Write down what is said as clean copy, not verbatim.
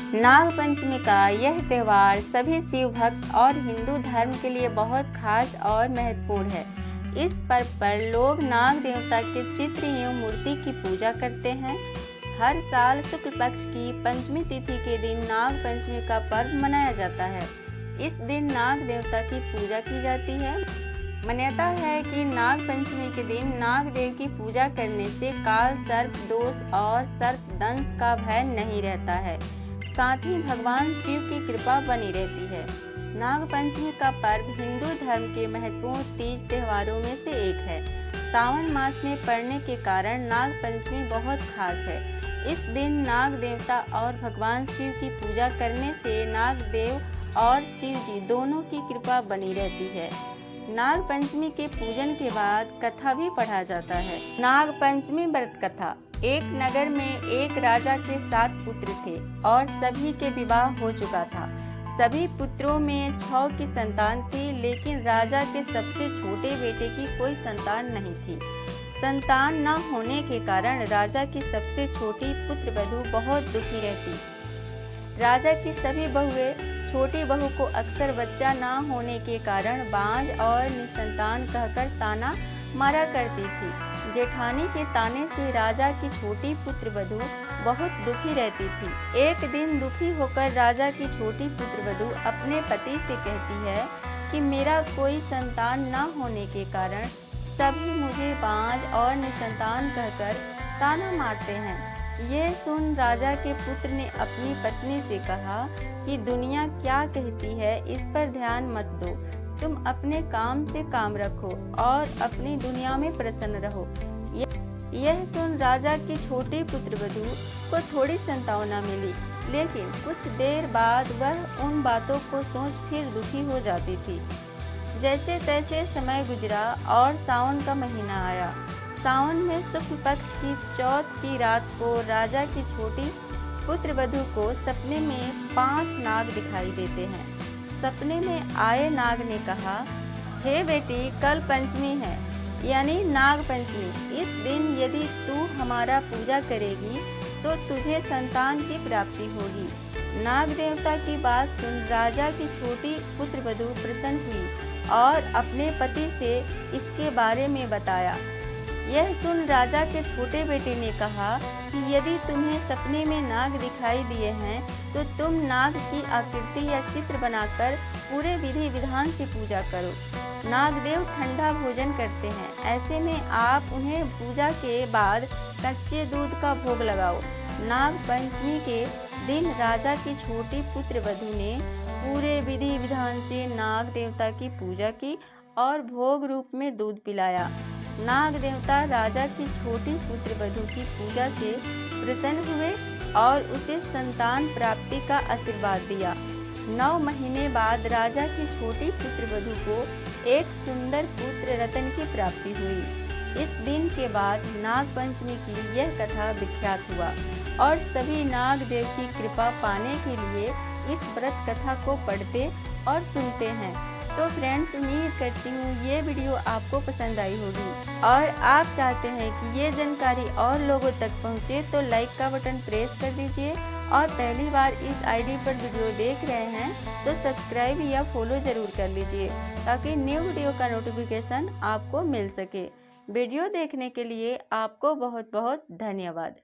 नाग पंचमी का यह त्यौहार सभी शिव भक्त और हिंदू धर्म के लिए बहुत खास और महत्वपूर्ण है। इस पर्व पर लोग नाग देवता के चित्र एवं मूर्ति की पूजा करते हैं। हर साल शुक्ल पक्ष की पंचमी तिथि के दिन नाग पंचमी का पर्व मनाया जाता है। इस दिन नाग देवता की पूजा की जाती है। मान्यता है कि नाग पंचमी के दिन नाग देव की पूजा करने से काल सर्प दोष और सर्प दंश का भय नहीं रहता है। साथ ही भगवान शिव की कृपा बनी रहती है। नाग पंचमी का पर्व हिंदू धर्म के महत्वपूर्ण तीज त्योहारों में से एक है। सावन मास में पड़ने के कारण नाग पंचमी बहुत खास है। इस दिन नाग देवता और भगवान शिव की पूजा करने से नाग देव और शिव जी दोनों की कृपा बनी रहती है। नाग पंचमी के पूजन के बाद कथा भी पढ़ा जाता है। नाग पंचमी व्रत कथा। एक नगर में एक राजा के 7 पुत्र थे और सभी के विवाह हो चुका था। सभी पुत्रों में 6 की संतान थी, लेकिन राजा के सबसे छोटे बेटे की कोई संतान नहीं थी। संतान न होने के कारण राजा की सबसे छोटी पुत्रवधू बहुत दुखी रहती। राजा की सभी बहुएं छोटी बहू को अक्सर बच्चा न होने के कारण बांझ और निसंतान कहकर ताना मारा करती थी। जेठानी के ताने से राजा की छोटी पुत्रवधू बहुत दुखी रहती थी। एक दिन दुखी होकर राजा की छोटी पुत्रवधू अपने पति से कहती है कि मेरा कोई संतान न होने के कारण सभी मुझे बांझ और निसंतान कहकर ताना मारते हैं। यह सुन राजा के पुत्र ने अपनी पत्नी से कहा कि दुनिया क्या कहती है इस पर ध्यान मत दो, तुम अपने काम से काम रखो और अपनी दुनिया में प्रसन्न रहो। यह सुन राजा की छोटी पुत्रवधू को थोड़ी सांत्वना मिली, लेकिन कुछ देर बाद वह उन बातों को सोच फिर दुखी हो जाती थी। जैसे तैसे समय गुजरा और सावन का महीना आया। सावन में शुक्ल पक्ष की चौथ की रात को राजा की छोटी पुत्रवधू को सपने में 5 नाग दिखाई देते हैं। सपने में आए नाग ने कहा, हे बेटी, कल पंचमी है, यानी नाग पंचमी। इस दिन यदि तू हमारा पूजा करेगी तो तुझे संतान की प्राप्ति होगी। नाग देवता की बात सुन राजा की छोटी पुत्रवधू प्रसन्न हुई और अपने पति से इसके बारे में बताया। यह सुन राजा के छोटे बेटे ने कहा कि यदि तुम्हें सपने में नाग दिखाई दिए हैं तो तुम नाग की आकृति या चित्र बनाकर पूरे विधि विधान से पूजा करो। नागदेव ठंडा भोजन करते हैं, ऐसे में आप उन्हें पूजा के बाद कच्चे दूध का भोग लगाओ। नाग पंचमी के दिन राजा की छोटी पुत्रवधू ने पूरे विधि विधान से नाग देवता की पूजा की और भोग रूप में दूध पिलाया। नाग देवता राजा की छोटी पुत्रवधू की पूजा से प्रसन्न हुए और उसे संतान प्राप्ति का आशीर्वाद दिया। 9 महीने बाद राजा की छोटी पुत्रवधू को एक सुंदर पुत्र रतन की प्राप्ति हुई। इस दिन के बाद नाग पंचमी की यह कथा विख्यात हुआ और सभी नाग देव की कृपा पाने के लिए इस व्रत कथा को पढ़ते और सुनते हैं। तो फ्रेंड्स, उम्मीद करती हूँ ये वीडियो आपको पसंद आई होगी और आप चाहते हैं कि ये जानकारी और लोगों तक पहुँचे तो लाइक का बटन प्रेस कर दीजिए और पहली बार इस आईडी पर वीडियो देख रहे हैं तो सब्सक्राइब या फॉलो ज़रूर कर लीजिए ताकि न्यू वीडियो का नोटिफिकेशन आपको मिल सके। वीडियो देखने के लिए आपको बहुत बहुत धन्यवाद।